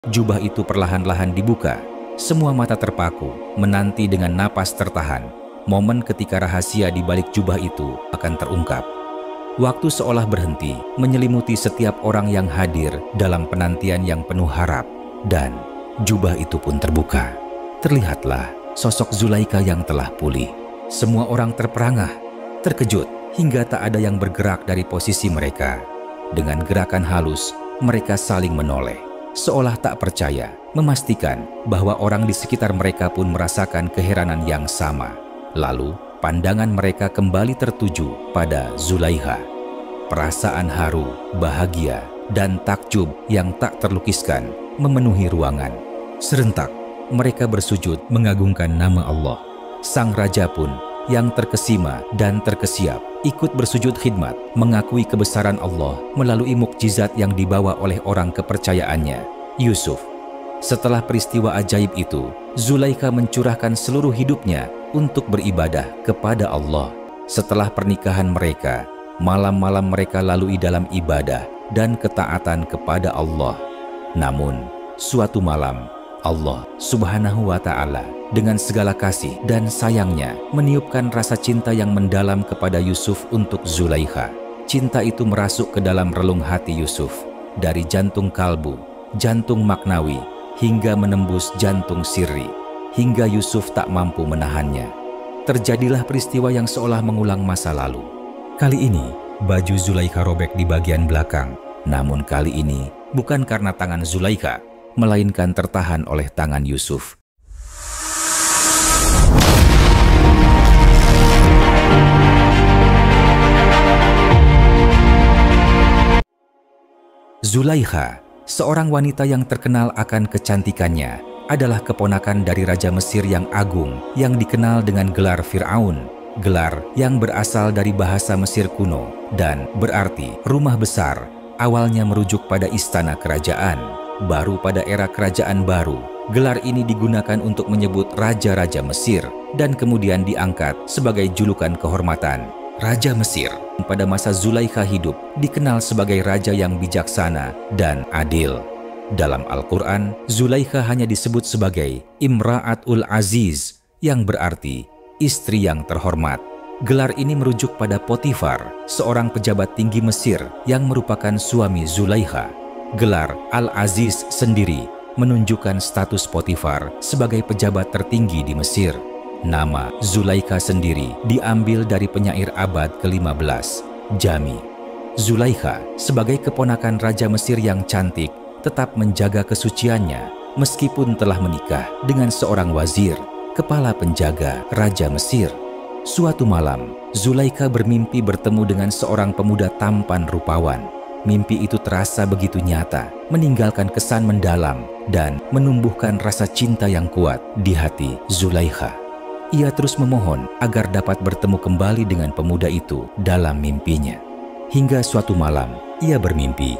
Jubah itu perlahan-lahan dibuka. Semua mata terpaku, menanti dengan napas tertahan. Momen ketika rahasia di balik jubah itu akan terungkap. Waktu seolah berhenti, menyelimuti setiap orang yang hadir dalam penantian yang penuh harap. Dan jubah itu pun terbuka. Terlihatlah sosok Zulaikha yang telah pulih. Semua orang terperangah, terkejut, hingga tak ada yang bergerak dari posisi mereka. Dengan gerakan halus, mereka saling menoleh, seolah tak percaya, memastikan bahwa orang di sekitar mereka pun merasakan keheranan yang sama. Lalu, pandangan mereka kembali tertuju pada Zulaikha. Perasaan haru, bahagia, dan takjub yang tak terlukiskan memenuhi ruangan. Serentak, mereka bersujud mengagungkan nama Allah. Sang Raja pun yang terkesima dan terkesiap ikut bersujud khidmat, mengakui kebesaran Allah melalui mukjizat yang dibawa oleh orang kepercayaannya, Yusuf. Setelah peristiwa ajaib itu, Zulaikha mencurahkan seluruh hidupnya untuk beribadah kepada Allah. Setelah pernikahan mereka, malam-malam mereka lalui dalam ibadah dan ketaatan kepada Allah. Namun, suatu malam, Allah Subhanahu wa Ta'ala dengan segala kasih dan sayangnya meniupkan rasa cinta yang mendalam kepada Yusuf untuk Zulaikha. Cinta itu merasuk ke dalam relung hati Yusuf, dari jantung kalbu, jantung maknawi, hingga menembus jantung sirri, hingga Yusuf tak mampu menahannya. Terjadilah peristiwa yang seolah mengulang masa lalu. Kali ini, baju Zulaikha robek di bagian belakang. Namun kali ini, bukan karena tangan Zulaikha, melainkan tertahan oleh tangan Yusuf. Zulaikha, seorang wanita yang terkenal akan kecantikannya, adalah keponakan dari Raja Mesir yang agung yang dikenal dengan gelar Fir'aun, gelar yang berasal dari bahasa Mesir kuno dan berarti rumah besar, awalnya merujuk pada istana kerajaan. Baru pada era kerajaan baru, gelar ini digunakan untuk menyebut raja-raja Mesir dan kemudian diangkat sebagai julukan kehormatan, Raja Mesir. Pada masa Zulaikha hidup, dikenal sebagai raja yang bijaksana dan adil. Dalam Al-Quran, Zulaikha hanya disebut sebagai Imra'atul Aziz, yang berarti istri yang terhormat. Gelar ini merujuk pada Potifar, seorang pejabat tinggi Mesir yang merupakan suami Zulaikha. Gelar Al-Aziz sendiri menunjukkan status Potifar sebagai pejabat tertinggi di Mesir. Nama Zulaikha sendiri diambil dari penyair abad ke-15, Jami. Zulaikha sebagai keponakan Raja Mesir yang cantik tetap menjaga kesuciannya meskipun telah menikah dengan seorang wazir, kepala penjaga Raja Mesir. Suatu malam, Zulaikha bermimpi bertemu dengan seorang pemuda tampan rupawan. Mimpi itu terasa begitu nyata, meninggalkan kesan mendalam dan menumbuhkan rasa cinta yang kuat di hati Zulaikha. Ia terus memohon agar dapat bertemu kembali dengan pemuda itu dalam mimpinya. Hingga suatu malam, ia bermimpi.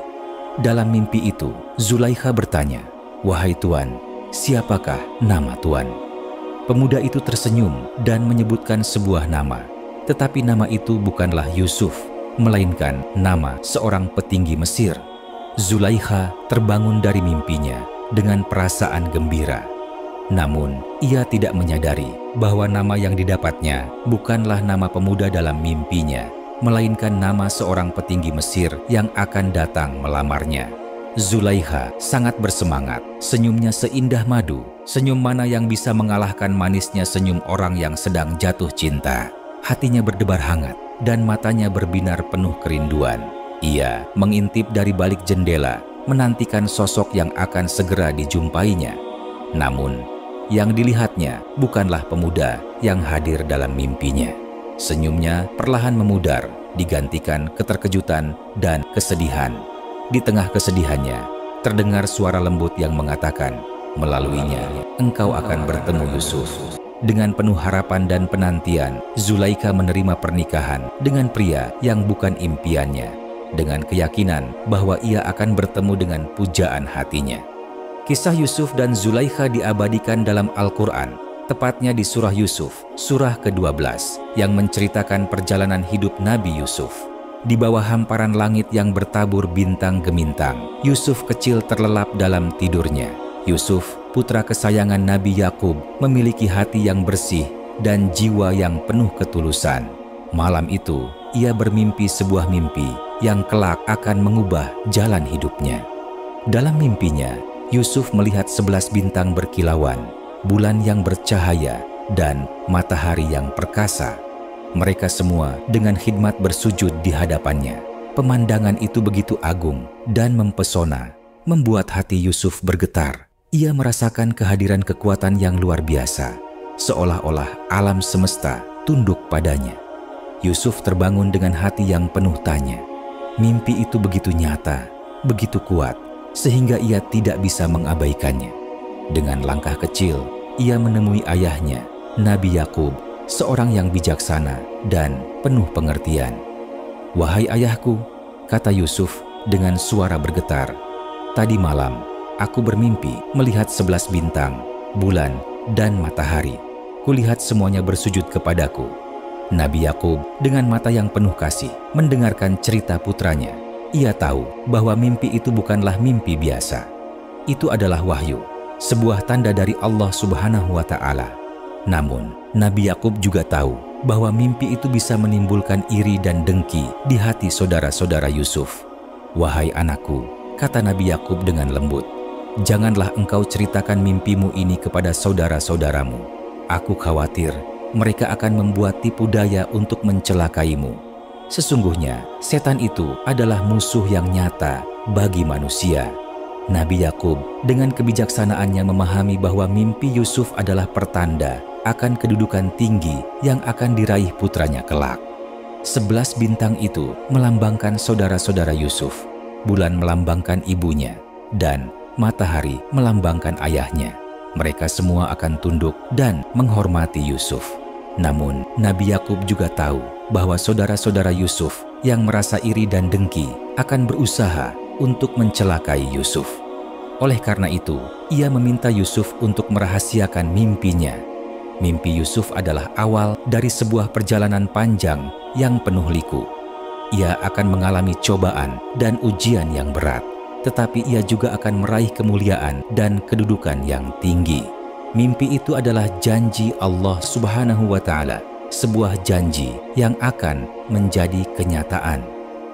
Dalam mimpi itu, Zulaikha bertanya, "Wahai Tuan, siapakah nama Tuan?" Pemuda itu tersenyum dan menyebutkan sebuah nama. Tetapi nama itu bukanlah Yusuf, melainkan nama seorang petinggi Mesir. Zulaikha terbangun dari mimpinya dengan perasaan gembira. Namun, ia tidak menyadari bahwa nama yang didapatnya bukanlah nama pemuda dalam mimpinya, melainkan nama seorang petinggi Mesir yang akan datang melamarnya. Zulaikha sangat bersemangat, senyumnya seindah madu, senyum mana yang bisa mengalahkan manisnya senyum orang yang sedang jatuh cinta. Hatinya berdebar hangat dan matanya berbinar penuh kerinduan. Ia mengintip dari balik jendela, menantikan sosok yang akan segera dijumpainya. Namun, yang dilihatnya bukanlah pemuda yang hadir dalam mimpinya. Senyumnya perlahan memudar, digantikan keterkejutan dan kesedihan. Di tengah kesedihannya, terdengar suara lembut yang mengatakan, "Melaluinya, engkau akan bertemu Yusuf." Dengan penuh harapan dan penantian, Zulaikha menerima pernikahan dengan pria yang bukan impiannya, dengan keyakinan bahwa ia akan bertemu dengan pujaan hatinya. Kisah Yusuf dan Zulaikha diabadikan dalam Al-Quran, tepatnya di surah Yusuf, surah ke-12, yang menceritakan perjalanan hidup Nabi Yusuf. di bawah hamparan langit yang bertabur bintang gemintang, Yusuf kecil terlelap dalam tidurnya. Yusuf, putra kesayangan Nabi Yakub, memiliki hati yang bersih dan jiwa yang penuh ketulusan. Malam itu, ia bermimpi sebuah mimpi yang kelak akan mengubah jalan hidupnya. Dalam mimpinya, Yusuf melihat 11 bintang berkilauan, bulan yang bercahaya, dan matahari yang perkasa. Mereka semua dengan khidmat bersujud di hadapannya. Pemandangan itu begitu agung dan mempesona, membuat hati Yusuf bergetar. Ia merasakan kehadiran kekuatan yang luar biasa, seolah-olah alam semesta tunduk padanya. Yusuf terbangun dengan hati yang penuh tanya. Mimpi itu begitu nyata, begitu kuat, sehingga ia tidak bisa mengabaikannya. Dengan langkah kecil, ia menemui ayahnya, Nabi Yakub, seorang yang bijaksana dan penuh pengertian. "Wahai ayahku," kata Yusuf dengan suara bergetar, "tadi malam aku bermimpi melihat 11 bintang, bulan, dan matahari. Kulihat semuanya bersujud kepadaku." Nabi Yakub dengan mata yang penuh kasih mendengarkan cerita putranya. Ia tahu bahwa mimpi itu bukanlah mimpi biasa. Itu adalah wahyu, sebuah tanda dari Allah Subhanahu wa Ta'ala. Namun, Nabi Yakub juga tahu bahwa mimpi itu bisa menimbulkan iri dan dengki di hati saudara-saudara Yusuf. "Wahai anakku," kata Nabi Yakub dengan lembut, "janganlah engkau ceritakan mimpimu ini kepada saudara-saudaramu. Aku khawatir mereka akan membuat tipu daya untuk mencelakaimu. Sesungguhnya, setan itu adalah musuh yang nyata bagi manusia." Nabi Yakub dengan kebijaksanaannya memahami bahwa mimpi Yusuf adalah pertanda akan kedudukan tinggi yang akan diraih putranya kelak. 11 bintang itu melambangkan saudara-saudara Yusuf, bulan melambangkan ibunya, dan matahari melambangkan ayahnya. Mereka semua akan tunduk dan menghormati Yusuf. Namun, Nabi Yakub juga tahu bahwa saudara-saudara Yusuf yang merasa iri dan dengki akan berusaha untuk mencelakai Yusuf. Oleh karena itu, ia meminta Yusuf untuk merahasiakan mimpinya. Mimpi Yusuf adalah awal dari sebuah perjalanan panjang yang penuh liku. Ia akan mengalami cobaan dan ujian yang berat, tetapi ia juga akan meraih kemuliaan dan kedudukan yang tinggi. Mimpi itu adalah janji Allah Subhanahu wa Ta'ala, sebuah janji yang akan menjadi kenyataan.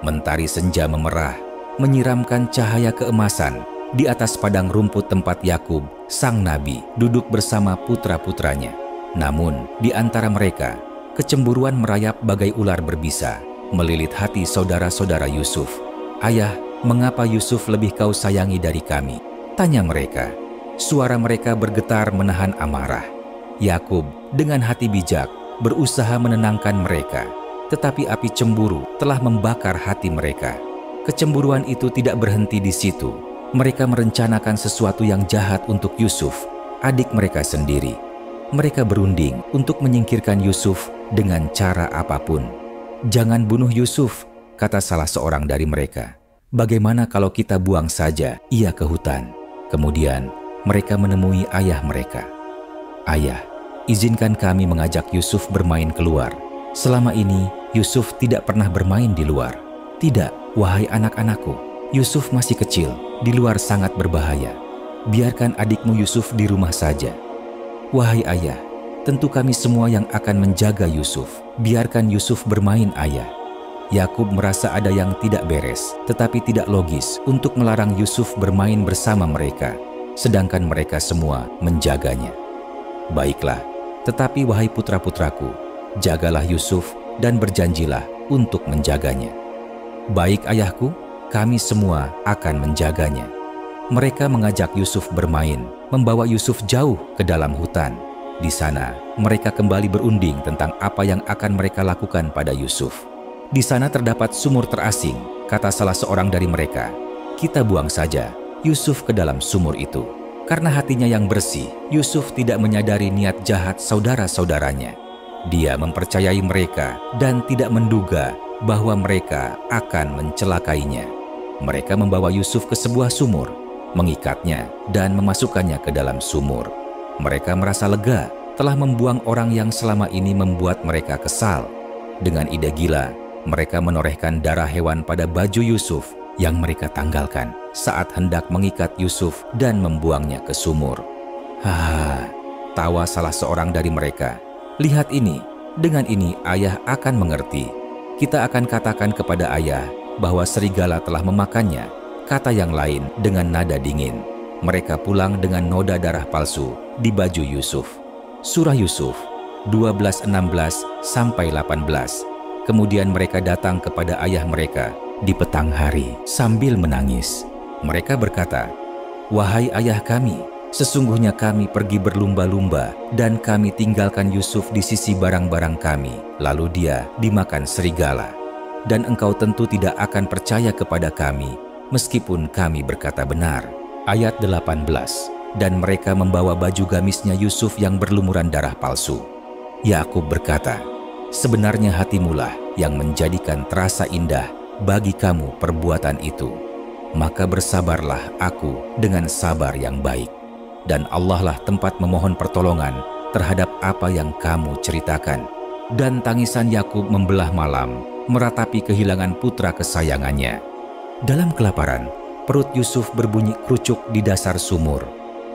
Mentari senja memerah, menyiramkan cahaya keemasan di atas padang rumput tempat Yakub, sang nabi, duduk bersama putra-putranya. Namun, di antara mereka, kecemburuan merayap bagai ular berbisa, melilit hati saudara-saudara Yusuf. "Ayah, mengapa Yusuf lebih kau sayangi dari kami?" tanya mereka. Suara mereka bergetar menahan amarah. Yakub dengan hati bijak berusaha menenangkan mereka, tetapi api cemburu telah membakar hati mereka. Kecemburuan itu tidak berhenti di situ. Mereka merencanakan sesuatu yang jahat untuk Yusuf, adik mereka sendiri. Mereka berunding untuk menyingkirkan Yusuf dengan cara apapun. "Jangan bunuh Yusuf," kata salah seorang dari mereka. "Bagaimana kalau kita buang saja ia ke hutan?" Kemudian mereka menemui ayah mereka. "Ayah, izinkan kami mengajak Yusuf bermain keluar. Selama ini Yusuf tidak pernah bermain di luar." "Tidak, wahai anak-anakku, Yusuf masih kecil, di luar sangat berbahaya. Biarkan adikmu Yusuf di rumah saja." "Wahai ayah, tentu kami semua yang akan menjaga Yusuf. Biarkan Yusuf bermain, ayah." Yakub merasa ada yang tidak beres, tetapi tidak logis untuk melarang Yusuf bermain bersama mereka, sedangkan mereka semua menjaganya. "Baiklah, tetapi wahai putra-putraku, jagalah Yusuf dan berjanjilah untuk menjaganya." "Baik ayahku, kami semua akan menjaganya." Mereka mengajak Yusuf bermain, membawa Yusuf jauh ke dalam hutan. Di sana, mereka kembali berunding tentang apa yang akan mereka lakukan pada Yusuf. "Di sana terdapat sumur terasing," kata salah seorang dari mereka. "Kita buang saja Yusuf ke dalam sumur itu." Karena hatinya yang bersih, Yusuf tidak menyadari niat jahat saudara-saudaranya. Dia mempercayai mereka dan tidak menduga bahwa mereka akan mencelakainya. Mereka membawa Yusuf ke sebuah sumur, mengikatnya dan memasukkannya ke dalam sumur. Mereka merasa lega telah membuang orang yang selama ini membuat mereka kesal. Dengan ide gila, Mereka menorehkan darah hewan pada baju Yusuf yang mereka tanggalkan saat hendak mengikat Yusuf dan membuangnya ke sumur. Haha, tawa salah seorang dari mereka. Lihat ini, dengan ini ayah akan mengerti. Kita akan katakan kepada ayah bahwa serigala telah memakannya, kata yang lain dengan nada dingin. Mereka pulang dengan noda darah palsu di baju Yusuf. Surah Yusuf 12:16-18. Kemudian mereka datang kepada ayah mereka di petang hari sambil menangis. Mereka berkata, "Wahai ayah kami, sesungguhnya kami pergi berlumba-lumba dan kami tinggalkan Yusuf di sisi barang-barang kami, lalu dia dimakan serigala. Dan engkau tentu tidak akan percaya kepada kami, meskipun kami berkata benar." Ayat 18. Dan mereka membawa baju gamisnya Yusuf yang berlumuran darah palsu. Yakub berkata, "Sebenarnya hatimulah yang menjadikan terasa indah bagi kamu perbuatan itu. Maka bersabarlah aku dengan sabar yang baik. Dan Allah lah tempat memohon pertolongan terhadap apa yang kamu ceritakan." Dan tangisan Yakub membelah malam, meratapi kehilangan putra kesayangannya. Dalam kelaparan, perut Yusuf berbunyi kerucuk di dasar sumur.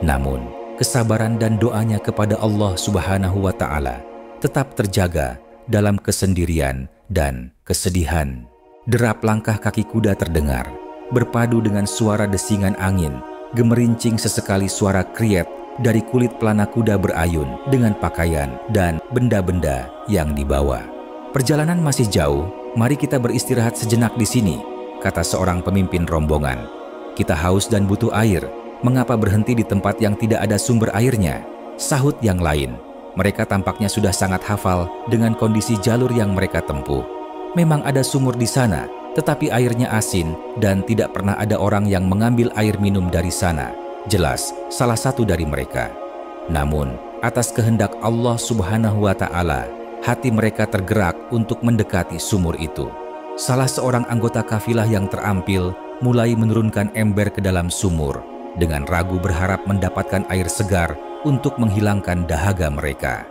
Namun, kesabaran dan doanya kepada Allah Subhanahu wa Ta'ala tetap terjaga dalam kesendirian dan kesedihan. Derap langkah kaki kuda terdengar, berpadu dengan suara desingan angin, gemerincing sesekali suara kriet dari kulit pelana kuda berayun dengan pakaian dan benda-benda yang dibawa. "Perjalanan masih jauh, mari kita beristirahat sejenak di sini," kata seorang pemimpin rombongan. "Kita haus dan butuh air. Mengapa berhenti di tempat yang tidak ada sumber airnya?" Sahut yang lain. Mereka tampaknya sudah sangat hafal dengan kondisi jalur yang mereka tempuh. Memang ada sumur di sana, tetapi airnya asin dan tidak pernah ada orang yang mengambil air minum dari sana. Jelas salah satu dari mereka. Namun, atas kehendak Allah Subhanahu wa Ta'ala, hati mereka tergerak untuk mendekati sumur itu. Salah seorang anggota kafilah yang terampil mulai menurunkan ember ke dalam sumur dengan ragu berharap mendapatkan air segar untuk menghilangkan dahaga mereka.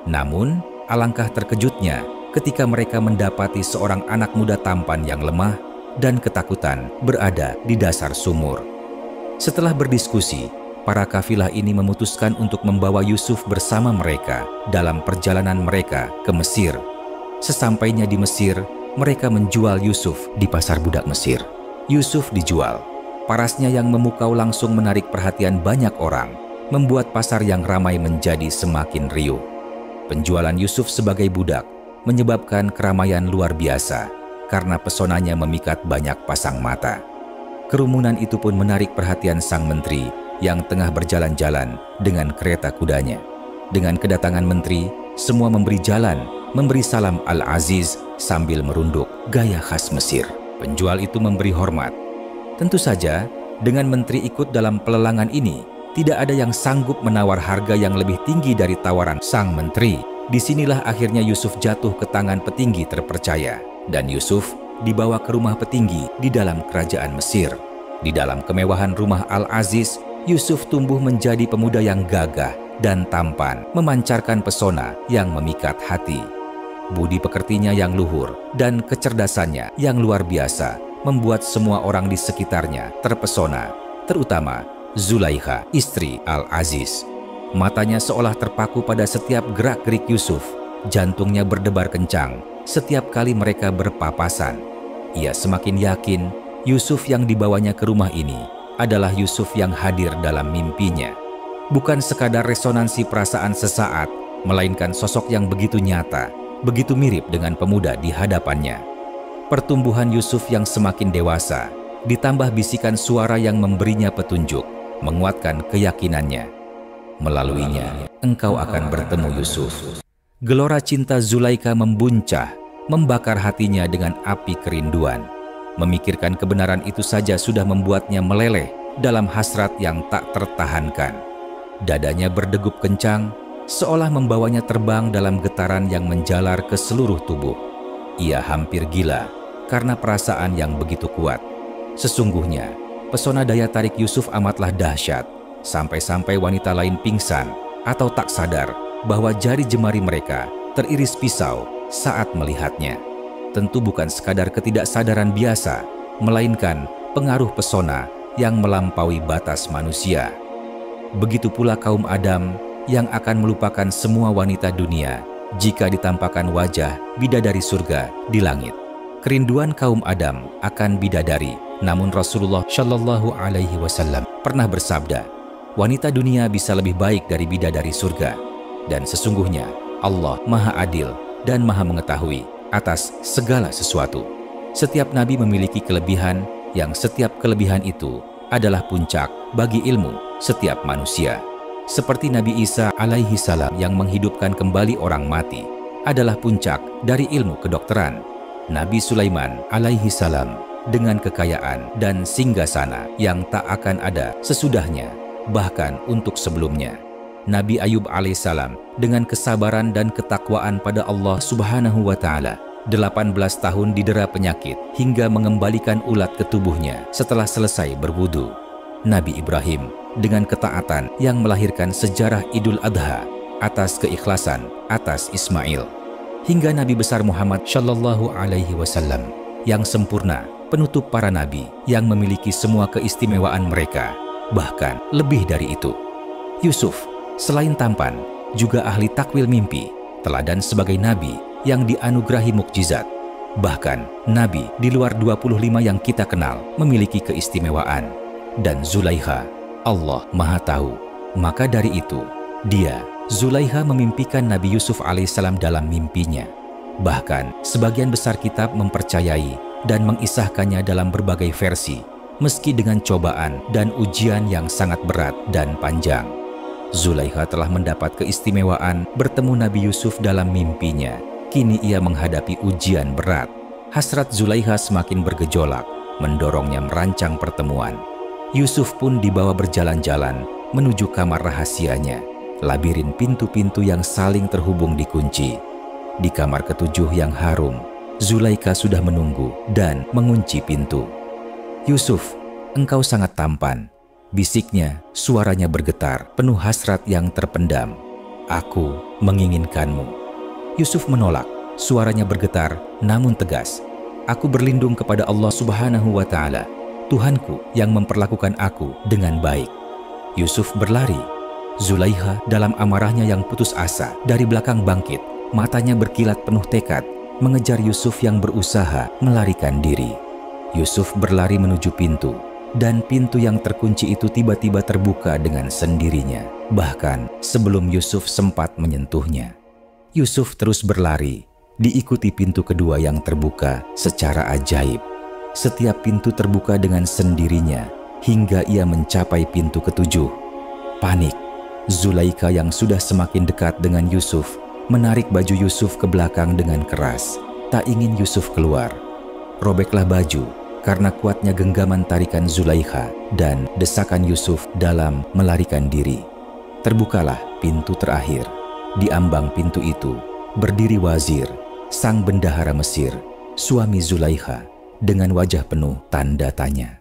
Namun, alangkah terkejutnya ketika mereka mendapati seorang anak muda tampan yang lemah dan ketakutan berada di dasar sumur. Setelah berdiskusi, para kafilah ini memutuskan untuk membawa Yusuf bersama mereka dalam perjalanan mereka ke Mesir. Sesampainya di Mesir, mereka menjual Yusuf di pasar budak Mesir. Yusuf dijual. Parasnya yang memukau langsung menarik perhatian banyak orang, membuat pasar yang ramai menjadi semakin riuh. Penjualan Yusuf sebagai budak menyebabkan keramaian luar biasa karena pesonanya memikat banyak pasang mata. Kerumunan itu pun menarik perhatian sang menteri yang tengah berjalan-jalan dengan kereta kudanya. Dengan kedatangan menteri, semua memberi jalan, memberi salam Al-Aziz sambil merunduk gaya khas Mesir. Penjual itu memberi hormat. Tentu saja, dengan menteri ikut dalam pelelangan ini, tidak ada yang sanggup menawar harga yang lebih tinggi dari tawaran sang menteri. Disinilah akhirnya Yusuf jatuh ke tangan petinggi terpercaya, dan Yusuf dibawa ke rumah petinggi di dalam kerajaan Mesir. Di dalam kemewahan rumah Al-Aziz, Yusuf tumbuh menjadi pemuda yang gagah dan tampan, memancarkan pesona yang memikat hati. Budi pekertinya yang luhur dan kecerdasannya yang luar biasa membuat semua orang di sekitarnya terpesona, terutama Zulaikha, istri Al-Aziz. Matanya seolah terpaku pada setiap gerak-gerik Yusuf. Jantungnya berdebar kencang setiap kali mereka berpapasan. Ia semakin yakin Yusuf yang dibawanya ke rumah ini adalah Yusuf yang hadir dalam mimpinya. Bukan sekadar resonansi perasaan sesaat, melainkan sosok yang begitu nyata, begitu mirip dengan pemuda di hadapannya. Pertumbuhan Yusuf yang semakin dewasa, ditambah bisikan suara yang memberinya petunjuk, menguatkan keyakinannya. Melaluinya, engkau akan bertemu Yusuf. Gelora cinta Zulaikha membuncah, membakar hatinya dengan api kerinduan. Memikirkan kebenaran itu saja sudah membuatnya meleleh dalam hasrat yang tak tertahankan. Dadanya berdegup kencang, seolah membawanya terbang dalam getaran yang menjalar ke seluruh tubuh. Ia hampir gila karena perasaan yang begitu kuat. Sesungguhnya, pesona daya tarik Yusuf amatlah dahsyat, sampai-sampai wanita lain pingsan atau tak sadar bahwa jari jemari mereka teriris pisau saat melihatnya. tentu bukan sekadar ketidaksadaran biasa, melainkan pengaruh pesona yang melampaui batas manusia. Begitu pula kaum Adam yang akan melupakan semua wanita dunia jika ditampakkan wajah bidadari surga di langit. Kerinduan kaum Adam akan bidadari, namun Rasulullah Shallallahu Alaihi Wasallam pernah bersabda, wanita dunia bisa lebih baik dari bidadari surga, dan sesungguhnya Allah Maha Adil dan Maha Mengetahui atas segala sesuatu. Setiap nabi memiliki kelebihan yang setiap kelebihan itu adalah puncak bagi ilmu setiap manusia. Seperti Nabi Isa alaihi salam yang menghidupkan kembali orang mati adalah puncak dari ilmu kedokteran. Nabi Sulaiman alaihi salam dengan kekayaan dan singgasana yang tak akan ada sesudahnya, bahkan untuk sebelumnya. Nabi Ayub alaihissalam dengan kesabaran dan ketakwaan pada Allah Subhanahu wa Ta'ala, 18 tahun didera penyakit hingga mengembalikan ulat ke tubuhnya setelah selesai berwudu. Nabi Ibrahim dengan ketaatan yang melahirkan sejarah Idul Adha atas keikhlasan atas Ismail. Hingga Nabi besar Muhammad Shallallahu Alaihi Wasallam yang sempurna, penutup para nabi yang memiliki semua keistimewaan mereka, bahkan lebih dari itu. Yusuf selain tampan, juga ahli takwil mimpi, teladan sebagai nabi yang dianugerahi mukjizat. Bahkan nabi di luar 25 yang kita kenal memiliki keistimewaan. Dan Zulaiha, Allah Maha Tahu. Maka dari itu, dia, Zulaiha memimpikan Nabi Yusuf alaihissalam dalam mimpinya. Bahkan sebagian besar kitab mempercayai dan mengisahkannya dalam berbagai versi, meski dengan cobaan dan ujian yang sangat berat dan panjang. Zulaiha telah mendapat keistimewaan bertemu Nabi Yusuf dalam mimpinya. Kini ia menghadapi ujian berat. Hasrat Zulaiha semakin bergejolak, mendorongnya merancang pertemuan. Yusuf pun dibawa berjalan-jalan menuju kamar rahasianya. Labirin pintu-pintu yang saling terhubung dikunci. Di kamar ketujuh yang harum, Zulaikha sudah menunggu dan mengunci pintu. "Yusuf, engkau sangat tampan," bisiknya, suaranya bergetar, penuh hasrat yang terpendam. "Aku menginginkanmu." Yusuf menolak, suaranya bergetar namun tegas. "Aku berlindung kepada Allah Subhanahu wa Ta'ala, Tuhanku yang memperlakukan aku dengan baik." Yusuf berlari. Zulaikha dalam amarahnya yang putus asa dari belakang bangkit, matanya berkilat penuh tekad, mengejar Yusuf yang berusaha melarikan diri. Yusuf berlari menuju pintu, dan pintu yang terkunci itu tiba-tiba terbuka dengan sendirinya, bahkan sebelum Yusuf sempat menyentuhnya. Yusuf terus berlari, diikuti pintu kedua yang terbuka secara ajaib. Setiap pintu terbuka dengan sendirinya hingga ia mencapai pintu ketujuh. Panik, Zulaikha yang sudah semakin dekat dengan Yusuf menarik baju Yusuf ke belakang dengan keras, tak ingin Yusuf keluar. Robeklah baju karena kuatnya genggaman tarikan Zulaikha dan desakan Yusuf dalam melarikan diri. Terbukalah pintu terakhir. Di ambang pintu itu berdiri Wazir, sang bendahara Mesir, suami Zulaikha, dengan wajah penuh tanda tanya.